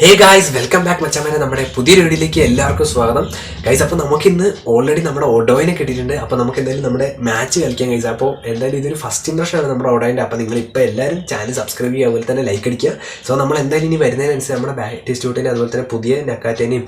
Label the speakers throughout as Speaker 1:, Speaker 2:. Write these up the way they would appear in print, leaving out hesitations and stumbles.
Speaker 1: Hey guys, welcome back മച്ചാമാരെ. നമ്മുടെ പുതിയൊരു വീഡിയോയിലേക്ക് എല്ലാവർക്കും സ്വാഗതം ഗൈസ്. അപ്പോൾ നമുക്കിന്ന് ഓൾറെഡി നമ്മുടെ ഒഡോയിനെ കിട്ടിയിട്ടുണ്ട്. അപ്പോൾ നമുക്ക് എന്തായാലും നമ്മുടെ മാച്ച് കളിക്കാം ഗൈസ്. അപ്പോൾ എന്തായാലും ഇതൊരു ഫസ്റ്റ് ഇംപ്രഷനാണ് നമ്മുടെ ഒഡോയിൻ്റെ. അപ്പോൾ നിങ്ങളിപ്പോൾ എല്ലാവരും ചാനൽ സബ്സ്ക്രൈബ് ചെയ്യുക, അതുപോലെ തന്നെ ലൈക്ക് അടിക്കുക. സോ നമ്മൾ എന്തായാലും ഇനി വരുന്നതിനനുസരിച്ച് നമ്മുടെ ബാറ്റ് സ്റ്റൂട്ടിനെ അതുപോലെ തന്നെ പുതിയ നക്കാറ്റേനെയും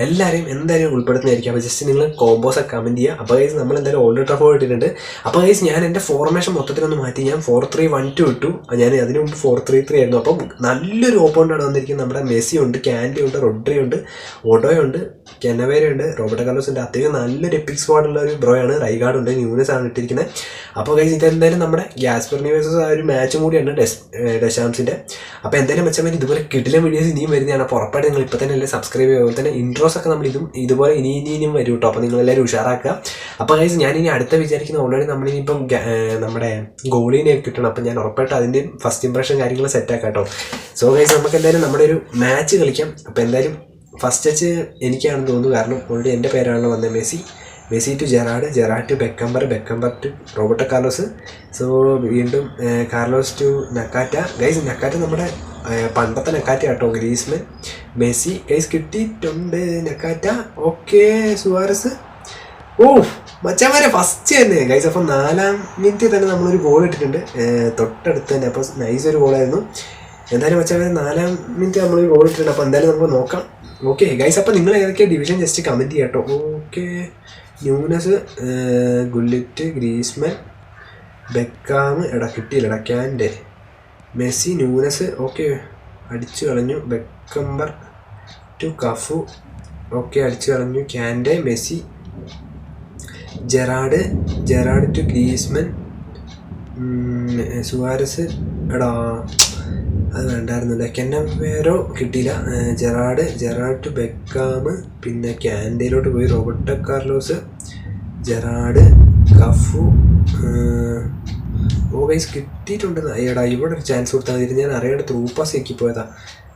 Speaker 1: എല്ലാവരെയും എന്തായാലും ഉൾപ്പെടുത്തുന്നതായിരിക്കും. അപ്പോൾ ജസ്റ്റ് നിങ്ങൾ കോമ്പോസൊക്കെ കമൻറ്റ് ചെയ്യുക. അപ്പോൾ ഗൈസ് നമ്മൾ എന്തായാലും ഓൾറെഡി ട്രഫോ ഇട്ടിട്ടുണ്ട്. അപ്പോൾ ഗൈസ് ഞാൻ എൻ്റെ ഫോർമേഷൻ മൊത്തത്തിലൊന്ന് മാറ്റി. ഞാൻ 4-3-1-2 ഇട്ടു. ഞാൻ അതിന് മുമ്പ് 4-3-3 ആയിരുന്നു. അപ്പം നല്ലൊരു ഓപ്പോണൻ്റാണ് വന്നിരിക്കുന്നത്. നമ്മുടെ മെസ്സി ഉണ്ട്, കാൻഡി ഉണ്ട്, റോഡ്രി ഉണ്ട്, ഓഡോയുണ്ട്, കെനവേര ഉണ്ട്, റോബർട്ടോ കാർലോസ് ഉണ്ട്. അത്യാവശ്യം നല്ലൊരു എപ്പിക് സ്ക്വാഡ് ഉള്ള ഒരു ബ്രോയാണ്. റൈഗാർഡ് ഉണ്ട്, ന്യൂനസ് ആണ് ഇട്ടിരിക്കുന്നത്. അപ്പോൾ ഗൈസ് ഇതെന്തായാലും നമ്മുടെ ഗ്യാസ്പർ വേഴ്സസ് ആ ഒരു മാച്ചും കൂടിയാണ് ഡെഷാംസിൻ്റെ. അപ്പോൾ എന്തായാലും മെച്ചമാരി ഇതുപോലെ കിടിലൻ വീഡിയോസ് ഇനിയും വരുന്നതാണ്. അപ്പോൾ ഉറപ്പായിട്ട് നിങ്ങൾ ഇപ്പോൾ തന്നെ എല്ലാം സബ്സ്ക്രൈബ് ചെയ്യുക. അതുപോലെ തന്നെ ഇൻട്രോസ് ഒക്കെ നമ്മൾ ഇതുപോലെ ഇനിയും വരും കേട്ടോ. അപ്പോൾ നിങ്ങളെല്ലാവരും ഉഷാറാക്കുക. അപ്പോൾ ഗൈസ് ഞാനിനി അടുത്ത വിചാരിക്കുന്ന ഓൾറെഡി നമ്മളിനിയിപ്പം നമ്മുടെ ഗോളിനെ കിട്ടണം. അപ്പോൾ ഞാൻ ഉറപ്പായിട്ട് അതിൻ്റെ ഫസ്റ്റ് ഇംപ്രഷൻ കാര്യങ്ങൾ സെറ്റാക്കാം കേട്ടോ. സോ ഗൈസ് നമുക്ക് എന്തായാലും നമ്മുടെ ഒരു മാച്ച് കളിക്കാം. അപ്പോൾ എന്തായാലും ഫസ്റ്റ് ടച്ച് എനിക്കാണെന്ന് തോന്നുന്നു, കാരണം ഓൾറെഡി എൻ്റെ പേരാണല്ലോ വന്നത്. Messi to Gerrard to Beckenbauer to Roberto Carlos. So വീണ്ടും Carlos to Nakata. Guys Nakata നമ്മുടെ പണ്ടത്തെ നക്കാറ്റ കേട്ടോ. ഗ്രീസ്മാൻ, മെസ്സി ഗൈസ് കിട്ടിയിട്ടുണ്ട്. നക്കാറ്റ ഓക്കെ. സുവാരസ്. ഓ മച്ചാമാരെ ഫസ്റ്റ് തന്നെ ഗൈസ്. അപ്പം 4-ാം മിനിറ്റിൽ തന്നെ നമ്മളൊരു ഗോൾ ഇട്ടിട്ടുണ്ട് തൊട്ടടുത്ത് തന്നെ. അപ്പോൾ നൈസ് ഒരു ഗോളായിരുന്നു. എന്തായാലും മച്ചാമാരെ 4-ാം മിനിറ്റ് നമ്മളൊരു ഗോൾ ഇട്ടിട്ടുണ്ട്. അപ്പോൾ എന്തായാലും നമുക്ക് നോക്കാം. ഓക്കെ ഗൈസ്, അപ്പോൾ നിങ്ങൾ ഏതൊക്കെ ഡിവിഷൻ ജസ്റ്റ് കമൻറ്റ് ചെയ്യാം കേട്ടോ. Okay, Nunez, Gullit, Griezmann, Beckham. കിട്ടിയില്ലടാ. Kante, Messi, Nunez. ഓക്കെ അടിച്ചു കളഞ്ഞു. Beckenbauer to Cafu. ഓക്കെ അടിച്ചു കളഞ്ഞു. Kante, Messi, Gerrard to Griezmann, Suarez. അത് വേണ്ടായിരുന്നില്ല. കെന്നവേരോ കിട്ടിയില്ല. Gerrard to Beckham. പിന്നെ ക്യാൻഡയിലോട്ട് പോയി Roberto Carlos, Gerrard, Cafu. Oh guys കിട്ടിയിട്ടുണ്ട്. ഇവിടെ ഒരു ചാൻസ് കൊടുത്താൽ മതി. ഞാൻ അറിയാണ്ട് ത്രൂ പാസ് ആക്കി പോയതാ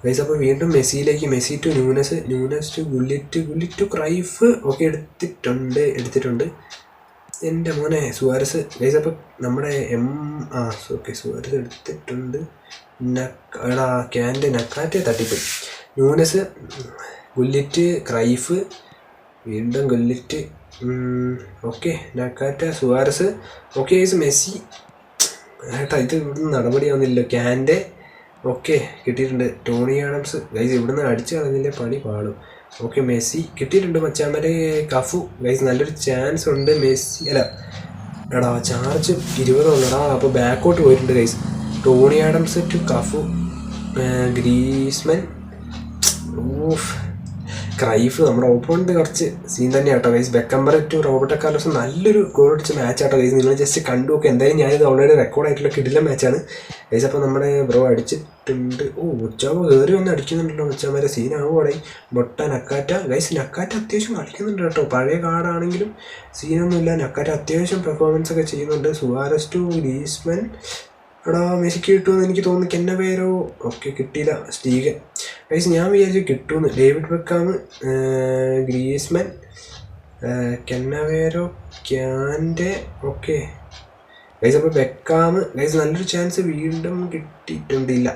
Speaker 1: ഗൈസ്. അപ്പോൾ വീണ്ടും മെസ്സിയിലേക്ക്. Messi to Nunez to Gullit to Cruyff. Okay എടുത്തിട്ടുണ്ട്. എൻ്റെ മോനെ സുവാരസ് ഗൈസ്. അപ്പോൾ നമ്മുടെ ഓക്കെ സുവാരസ് എടുത്തിട്ടുണ്ട്. ക്യാൻ്റെ നക്കാറ്റെ തട്ടിപ്പോയി. ന്യൂനസ്, ഗുല്ലിറ്റ്, ക്രൈഫ്, വീണ്ടും Gullit. Okay Nakata, Suarez. Okay guys Messi. ഇത് ഇവിടുന്ന് നടപടിയാവുന്നില്ല. ക്യാൻ്റെ ഓക്കെ കിട്ടിയിട്ടുണ്ട്. ടോണി ആഡംസ് ഗൈസ് ഇവിടുന്ന് അടിച്ചു കളഞ്ഞില്ലേ പണി പാടും. ഓക്കെ മെസ്സി കിട്ടിയിട്ടുണ്ട്. മച്ചാമരെ കഫു ഗൈസ് നല്ലൊരു ചാൻസ് ഉണ്ട്. മെസ്സി ചാർജ് 20 ഉള്ളടാ. അപ്പോൾ ബാക്കോട്ട് പോയിട്ടുണ്ട് guys. Tony Adams to Cafu, Griezmann. Cruyff നമ്മുടെ ഓപ്പോണന്റ് കുറച്ച് സീൻ തന്നെ ആട്ടോ guys. Beckenbauer to Roberto Carlos. നല്ലൊരു ഗോൾ അടിച്ച മാച്ച് ആട്ടോ ഗൈസ്. നിങ്ങൾ ജസ്റ്റ് കണ്ടു നോക്കുക. എന്തായാലും ഞാനിത് ഓൾറെഡി റെക്കോർഡായിട്ടുള്ള കിടിലൻ മാച്ചാണ് ഗൈസ്. അപ്പോൾ നമ്മുടെ ബ്രോ അടിച്ചിട്ടുണ്ട്. ഉച്ചാവ് കയറി വന്ന് അടിക്കുന്നുണ്ടല്ലോ മച്ചാമാരെ. സീനാവുകയാണെ. ബൊട്ട നക്കാറ്റ ഗൈസ്. നക്കാറ്റ അത്യാവശ്യം കളിക്കുന്നുണ്ട് കേട്ടോ. പഴയ കാർഡാണെങ്കിലും സീനൊന്നുമില്ല. നക്കാറ്റ അത്യാവശ്യം പെർഫോമൻസ് ഒക്കെ ചെയ്യുന്നുണ്ട്. Suarez to Griezmann. മെസ്സിക്ക് കിട്ടുമെന്ന് എനിക്ക് തോന്നുന്നു. കെന്നവേരോ ഓക്കെ കിട്ടിയില്ല. സ്റ്റീഗൻ ഗൈസ് ഞാൻ വിചാരിച്ചു കിട്ടുമെന്ന്. David Beckham, Griezmann, Cannavaro, Kante. Okay guys അപ്പോൾ ബെക്കാം ഗൈസ് നല്ലൊരു ചാൻസ് വീണ്ടും കിട്ടിയിട്ടുണ്ടില്ല.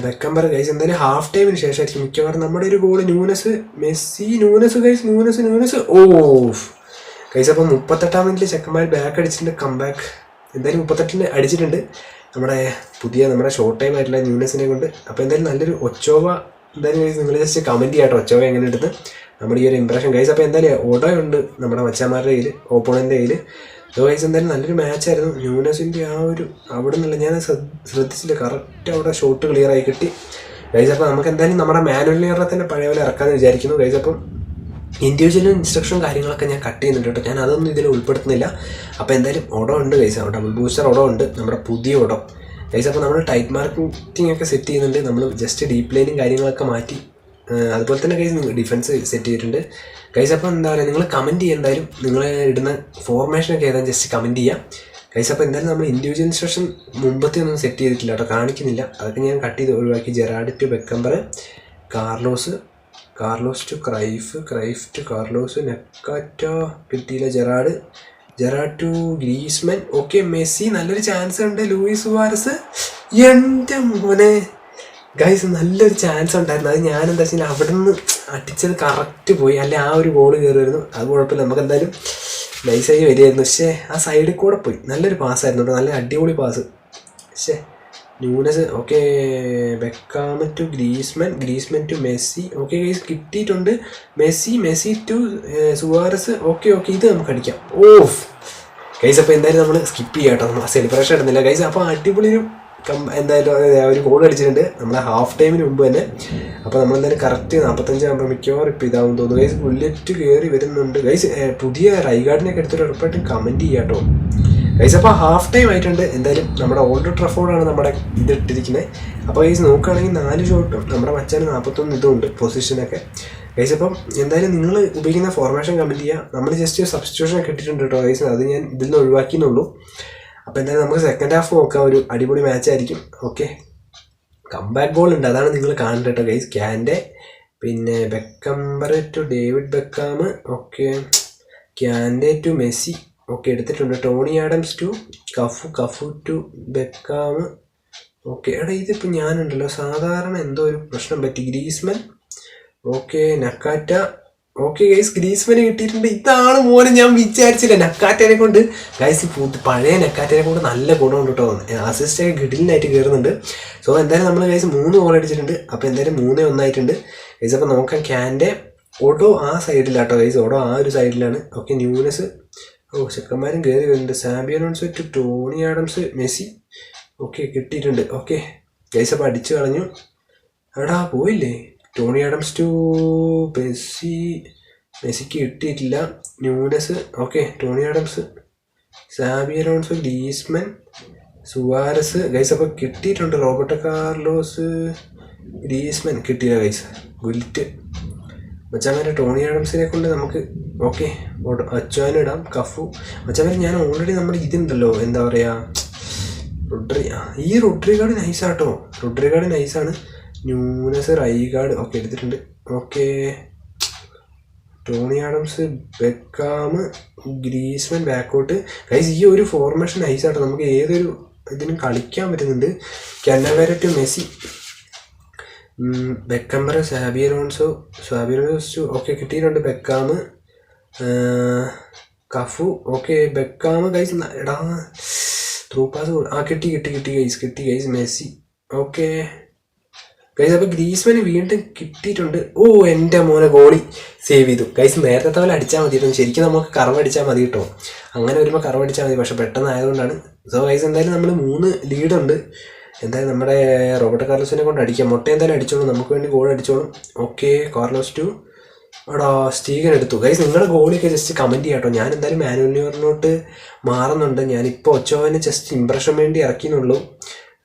Speaker 1: ബെക്കംബർ ഗൈസ് എന്തായാലും ഹാഫ് ടൈമിന് ശേഷമായിരിക്കും മിക്കവാറും നമ്മുടെ ഒരു ഗോൾ. Nunes, Messi, Nunes. ഓ ഗൈസ് അപ്പോൾ 38-ാം മിനിറ്റിൽ ചെക്കന്മാർ ബാക്ക് അടിച്ചിട്ടുണ്ട്. കംബാക്ക് എന്തായാലും 38-ന് അടിച്ചിട്ടുണ്ട് നമ്മുടെ ഷോർട്ട് ടൈം ആയിട്ടുള്ള ന്യൂനസിനെ കൊണ്ട്. അപ്പോൾ എന്തായാലും നല്ലൊരു ഒച്ചോവ. എന്തായാലും ഗൈസ് നിങ്ങൾ ജസ്റ്റ് കമൻറ്റ് ചെയ്യാട്ടോ ഒച്ചോവ എങ്ങനെ എടുത്ത് നമ്മുടെ ഈ ഒരു ഇംപ്രഷൻ ഗൈസ്. അപ്പോൾ എന്തായാലും ഓടോയുണ്ട് നമ്മുടെ മച്ചാമാരുടെ കയ്യിൽ, ഓപ്പോണൻ്റെ കയ്യിൽ. സോ ഗൈസ് എന്തായാലും നല്ലൊരു മാച്ചായിരുന്നു. ന്യൂനസിൻ്റെ ആ ഒരു അവിടെ നിന്നുള്ള ഞാൻ ശ്രദ്ധിച്ചില്ല. കറക്റ്റ് അവിടെ ഷോട്ട് ക്ലിയർ ആയി കിട്ടി ഗൈസ്. അപ്പോൾ നമുക്ക് എന്തായാലും നമ്മുടെ മാനുവൽ ലിയറിനെ തന്നെ പഴയ പോലെ ഇറക്കാമെന്ന് വിചാരിക്കുന്നു ഗൈസ്. അപ്പം ഇൻഡിവിജ്വൽ ഇൻസ്ട്രക്ഷൻ കാര്യങ്ങളൊക്കെ ഞാൻ കട്ട് ചെയ്യുന്നുണ്ട് കേട്ടോ. ഞാൻ അതൊന്നും ഇതിൽ ഉൾപ്പെടുത്തുന്നില്ല. അപ്പോൾ എന്തായാലും ഓടോ ഉണ്ട് ഗൈസ്. ഡബിൾ ബൂസ്റ്റർ ഓടോ ഉണ്ട്, നമ്മുടെ പുതിയ ഓടോ ഗൈസ്. അപ്പോൾ നമ്മൾ ടൈറ്റ് മാർക്കിംഗ് ഒക്കെ സെറ്റ് ചെയ്യുന്നുണ്ട്. നമ്മൾ ജസ്റ്റ് ഡീപ്പ് ലൈനും കാര്യങ്ങളൊക്കെ മാറ്റി. അതുപോലെ തന്നെ ഗൈസ് ഡിഫൻസ് സെറ്റ് ചെയ്തിട്ടുണ്ട് ഗൈസ്. അപ്പോൾ എന്താ പറയുക, നിങ്ങൾ കമൻറ്റ് ചെയ്യുക. എന്തായാലും നിങ്ങൾ ഇടുന്ന ഫോർമേഷനൊക്കെ ഏതാ ജസ്റ്റ് കമൻറ്റ് ചെയ്യാം ഗൈസ്. അപ്പോൾ എന്തായാലും നമ്മൾ ഇൻഡിവിജ്വൽ ഇൻസ്ട്രക്ഷൻ മുമ്പത്തെ ഒന്നും സെറ്റ് ചെയ്തിട്ടില്ല കേട്ടോ, കാണിക്കുന്നില്ല. അതൊക്കെ ഞാൻ കട്ട് ചെയ്ത് ഒഴിവാക്കി. Gerrard to Beckenbauer, Carlos to Cruyff to Carlos. Nakata കിട്ടിയില്ല. Gerrard to Griezmann. Okay Messi നല്ലൊരു ചാൻസ് ഉണ്ട്. Luis Suarez. എൻ്റെ മോനെ ഗൈസ് നല്ലൊരു ചാൻസ് ഉണ്ടായിരുന്നു. അത് ഞാൻ എന്താ വെച്ചാൽ അവിടെ നിന്ന് അടിച്ചത് കറക്റ്റ് പോയി, അല്ലെ ആ ഒരു ഗോൾ കയറുമായിരുന്നു. അത് കുഴപ്പമില്ല, നമുക്ക് എന്തായാലും നൈസായി വരികയായിരുന്നു. പക്ഷേ ആ സൈഡിൽ കൂടെ പോയി. നല്ലൊരു പാസ്സായിരുന്നു കേട്ടോ, നല്ല അടിപൊളി പാസ്. പക്ഷേ Nunes. Okay, Beckham to Griezmann to Messi. Okay guys കിട്ടിയിട്ടുണ്ട്. Messi to Suarez. ഓക്കെ ഇത് നമുക്ക് അടിക്കാം. ഓഫ് ഗൈസ്, അപ്പോൾ എന്തായാലും നമ്മൾ സ്കിപ്പ് ചെയ്യാം കേട്ടോ, നമ്മൾ സെലിബ്രേഷൻ ഇടുന്നില്ല ഗൈസ്. അപ്പോൾ അടിപൊളി എന്തായാലും ഒരു ഗോൾ അടിച്ചിട്ടുണ്ട് നമ്മളെ ഹാഫ് ടൈമിന് മുമ്പ് തന്നെ. അപ്പോൾ നമ്മളെന്തായാലും കറക്റ്റ് 45 ആകുമ്പോൾ മിക്കവാറും ഇപ്പോൾ ഇതാവും തോന്നുന്നു ഗൈസ്. ബുള്ളറ്റ് കയറി വരുന്നുണ്ട് ഗൈസ്. പുതിയ റൈഗാർഡിനൊക്കെ എടുത്തിട്ട് ഉറപ്പായിട്ടും കമൻറ്റ് ചെയ്യാം കേട്ടോ ഗൈസ്. അപ്പോൾ ഹാഫ് ടൈം ആയിട്ടുണ്ട്. എന്തായാലും നമ്മുടെ ഓൾഡ് ട്രഫോർഡാണ് നമ്മുടെ ഇത് ഇട്ടിരിക്കുന്നത്. അപ്പോൾ ഗൈസ് നോക്കുകയാണെങ്കിൽ 4 ഷോട്ടും നമ്മുടെ മച്ചാന് 41 ഇതുണ്ട് പൊസിഷനൊക്കെ ഗൈസ്. അപ്പം എന്തായാലും നിങ്ങൾ ഉപയോഗിക്കുന്ന ഫോർമേഷൻ കമൻറ്റ് ചെയ്യുക. നമ്മൾ ജസ്റ്റ് സബ്സ്റ്റിറ്റ്യൂഷൻ ഒക്കെ ഇട്ടിട്ടുണ്ട് കേട്ടോ ഗൈസ്, അത് ഞാൻ ഇതിൽ നിന്ന് ഒഴിവാക്കിയെന്നുള്ളൂ. അപ്പോൾ എന്തായാലും നമുക്ക് സെക്കൻഡ് ഹാഫ് നോക്കാം, ഒരു അടിപൊളി മാച്ചായിരിക്കും. ഓക്കെ, കംബാക്ക് ഗോൾ ഉണ്ട്, അതാണ് നിങ്ങൾ കാണേണ്ടത് കേട്ടോ ഗൈസ്. ക്യാൻ്റെ പിന്നെ Beckenbauer to David Beckham. Okay, Kante to Messi. Okay എടുത്തിട്ടുണ്ട്. Tony Adams to Cafu to Beckham. Okay എടാ ഇതിപ്പോൾ ഞാനുണ്ടല്ലോ സാധാരണ എന്തോ ഒരു പ്രശ്നം പറ്റി. Griezmann. Okay Nakata. Okay guys ഗ്രീസ്മന് കിട്ടിയിട്ടുണ്ട്. ഇതാണ് മോനെ ഞാൻ വിചാരിച്ചില്ല. നക്കാറ്റനെ കൊണ്ട് ഗൈസ് പഴയ നക്കാറ്റനെ കൊണ്ട് നല്ല ഗുണമുണ്ട് കേട്ടോ. അസിസ്റ്റൊക്കെ ഗിഡിലിനായിട്ട് കയറുന്നുണ്ട്. സോ എന്തായാലും നമ്മൾ ഗൈസ് 3 ഗോൾ അടിച്ചിട്ടുണ്ട്. അപ്പോൾ എന്തായാലും 3-1 ആയിട്ടുണ്ട് ഗൈസ്. അപ്പോൾ നോക്കാം. ക്യാൻ്റെ ഓട്ടോ ആ സൈഡിലാട്ടോ ഗൈസ്, ഓട്ടോ ആ ഒരു സൈഡിലാണ്. Okay Nunez. ചെക്കന്മാരും കയറി വരുന്നുണ്ട്. Xabi Alonso to Tony Adams Messi. Okay കിട്ടിയിട്ടുണ്ട്. ഓക്കെ ഗൈസ് അപ്പോൾ അടിച്ചു കളഞ്ഞു. എടാ പോയില്ലേ. ടോണി ആഡംസ് ടു മെസ്സിക്ക് കിട്ടിയിട്ടില്ല. Nunez. Okay Tony Adams, Xabi Alonso, Griezmann, Suarez guys. അപ്പോൾ കിട്ടിയിട്ടുണ്ട്. റോബർട്ടോ കാർലോസ്, ഗ്രീസ്മൻ കിട്ടിയില്ല ഗൈസ്. ഗുലിറ്റ് മച്ചാമാരെ. ടോണി ആഡംസിനെ കൊണ്ട് നമുക്ക് ഓക്കെ അച്ചാനും ഇടാം. കഫു മച്ചാമാരെ. ഞാൻ ഓൾറെഡി നമ്മുടെ ഇതുണ്ടല്ലോ എന്താ പറയുക, ഈ റൊഡ്രിഗാർഡ് നൈസാട്ടോ. റൊഡ്രിഗാർഡ് നൈസാണ്. Nunes Rijkaard. ഓക്കെ എടുത്തിട്ടുണ്ട്. Okay Tony Adams, Beckham, Griezmann ബാക്കോട്ട് ഗൈസ്. ഈ ഒരു ഫോർമേഷൻ നൈസാട്ടോ, നമുക്ക് ഏതൊരു ഇതിനും കളിക്കാൻ പറ്റുന്നുണ്ട്. Cannavaro to Messi, Beckenbauer, Xabi Alonso to. Okay കിട്ടിയിട്ടുണ്ട്. Beckham, Cafu. Okay Beckham guys. എടാ ത്രൂ പാസ് കിട്ടി ഗൈസ്. മെസ്സി. ഓക്കെ ഗൈസ് അപ്പോൾ ഗ്രീസ്മന് വീണ്ടും കിട്ടിയിട്ടുണ്ട്. ഓ എൻ്റെ മോനെ ഗോളി സേവ് ചെയ്തു ഗൈസ്. നേരത്തെ പോലെ അടിച്ചാൽ മതി കേട്ടോ. ശരിക്കും നമുക്ക് കറവടിച്ചാൽ മതി കേട്ടോ. അങ്ങനെ വരുമ്പോൾ കറവടിച്ചാൽ മതി, പക്ഷെ പെട്ടെന്ന് ആയതുകൊണ്ടാണ്. സോ ഗൈസ് എന്തായാലും നമ്മൾ 3 ലീഡുണ്ട്. എന്തായാലും നമ്മുടെ റോബർട്ടോ കാർലോസിനെ കൊണ്ട് അടിക്കാം. മുട്ട എന്തായാലും അടിച്ചോളും, നമുക്ക് വേണ്ടി ഗോൾ അടിച്ചോളും. ഓക്കെ കാർലോസ് ടു എടാ സ്റ്റീഗൻ എടുത്തു ഗൈസ്. നിങ്ങളുടെ ഗോളിയൊക്കെ ജസ്റ്റ് കമൻറ്റ് ചെയ്യാം കേട്ടോ. ഞാൻ എന്തായാലും മാനുവൽ ന്യൂറിനോട്ട് മാറുന്നുണ്ട്. ഞാനിപ്പോൾ ഒച്ചോവനെ ജസ്റ്റ് ഇമ്പ്രഷൻ വേണ്ടി ഇറക്കിയെന്നുള്ളൂ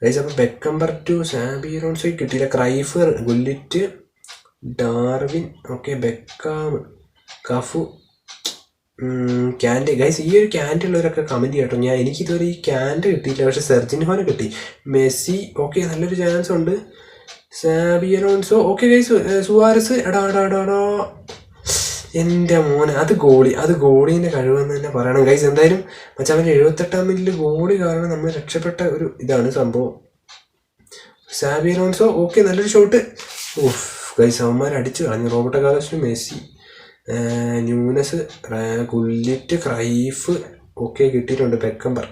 Speaker 1: ഗൈസ്. അപ്പോൾ ബെക്കംബർ ടു സാബി അലോൺസോ കിട്ടിയില്ല. Cruyff, Gullit, Darwin. Okay Beckham, Cafu, Kante guys. ഈ ഒരു ക്യാൻഡ് ഉള്ളവരൊക്കെ കമൻറ്റ് ചെയ്യാം കേട്ടോ. എനിക്കിതുവരെ ഈ ക്യാൻഡ് കിട്ടിയില്ല, പക്ഷേ സെർജിൻഹോനെ കിട്ടി. മെസ്സി. ഓക്കെ നല്ലൊരു ചാൻസ് ഉണ്ട്. Sabi Alonso. Okay guys. Suarez. എടാ എൻ്റെ മോനെ അത് ഗോളീൻ്റെ കഴിവെന്ന് തന്നെ പറയണം ഗൈസ്. എന്തായാലും മച്ചാൻ 78-ാം മിനിറ്റിൽ ഗോളി കാരണം നമ്മൾ രക്ഷപ്പെട്ട ഒരു ഇതാണ് സംഭവം. Xabi Alonso. ഓക്കെ നല്ലൊരു ഷോട്ട്. ഓഫ് ഗൈസ് അവന്മാർ അടിച്ചു കളഞ്ഞു. Roberto Carlos, Messi, Nunes, Gullit, Cruyff. Okay കിട്ടിയിട്ടുണ്ട്. Beckenbauer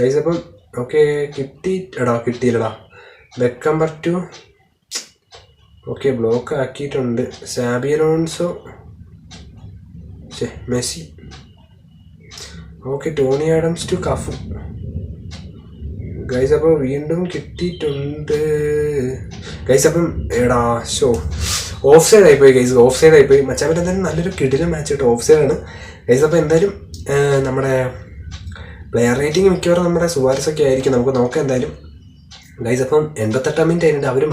Speaker 1: guys. അപ്പം ഓക്കെ കിട്ടിയില്ലടാ. Beckenbauer to. ഓക്കെ ബ്ലോക്ക് ആക്കിയിട്ടുണ്ട്. Xabi Alonso, Messi. Okay Tony Adams to Cafu guys. അപ്പോൾ വീണ്ടും കിട്ടിയിട്ടുണ്ട് ഗൈസ്. അപ്പം ഓഫ് സൈഡ് ആയിപ്പോയി ഗൈസ്. ഓഫ് സൈഡ് ആയിപ്പോയി മച്ചാൻ. എന്തായാലും നല്ലൊരു കിടിലൻ മാച്ച് കേട്ടോ. ഓഫ് സൈഡാണ് ഗൈസ്. അപ്പോൾ എന്തായാലും നമ്മുടെ പ്ലെയർ റേറ്റിംഗ് മിക്കവാറും നമ്മുടെ സുവാരസൊക്കെ ആയിരിക്കും. നമുക്ക് നോക്കാം എന്തായാലും ഗൈസ്. അപ്പം 88-ാം മിനിറ്റ് ആയിട്ടുണ്ട്. അവർ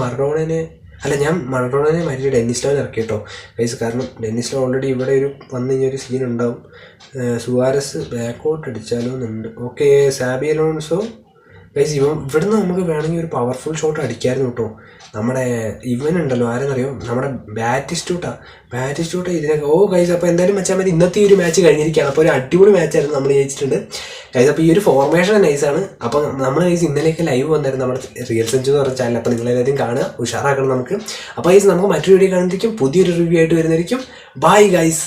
Speaker 1: ഞാൻ മറഡോണനെ മാറ്റി ഡെന്നിസ്ലോനെ ഇറക്കി കേട്ടോ ഗൈസ്. കാരണം ഡെന്നിസ്ലോ ഓൾറെഡി ഇവിടെ വന്നു കഴിഞ്ഞൊരു സീൻ ഉണ്ടാവും. സുവാരസ് ബാക്കോട്ട് അടിച്ചാലോ എന്നുണ്ട്. ഓക്കെ സാബി അലോൺസോ ഗൈസ് ഇവിടുന്ന് നമുക്ക് വേണമെങ്കിൽ ഒരു പവർഫുൾ ഷോട്ട് അടിക്കായിരുന്നു കേട്ടോ. നമ്മുടെ ഇവൻ ഉണ്ടല്ലോ, ആരെന്നറിയോ, നമ്മുടെ ബാറ്റിസ്റ്റൂട്ട ഇതിനൊക്കെ. ഓ ഗൈസ്, അപ്പോൾ എന്തായാലും വെച്ചാൽ മതി, ഇന്നത്തെ ഈ ഒരു മാച്ച് കഴിഞ്ഞിരിക്കുകയാണ്. അപ്പോൾ ഒരു അടിപൊളി മാച്ചായിരുന്നു നമ്മൾ ജയിച്ചിട്ടുണ്ട് ഗൈസ്. അപ്പോൾ ഈ ഒരു ഫോർമേഷൻ നൈസാണ്. അപ്പോൾ നമ്മൾ ഗൈസ് ഇന്നലെയൊക്കെ ലൈവ് വന്നായിരുന്നു നമ്മുടെ റിയൽ സെഞ്ചു എന്ന് പറഞ്ഞ ചാനൽ. അപ്പോൾ നിങ്ങളെല്ലാവരും കാണുക, ഉഷാറാക്കണം നമുക്ക്. അപ്പോൾ ഗൈസ് നമുക്ക് മറ്റൊരു വീഡിയോ കാണുന്നതായിരിക്കും, പുതിയൊരു റിവ്യൂ ആയിട്ട് വരുന്നതായിരിക്കും. Bye guys.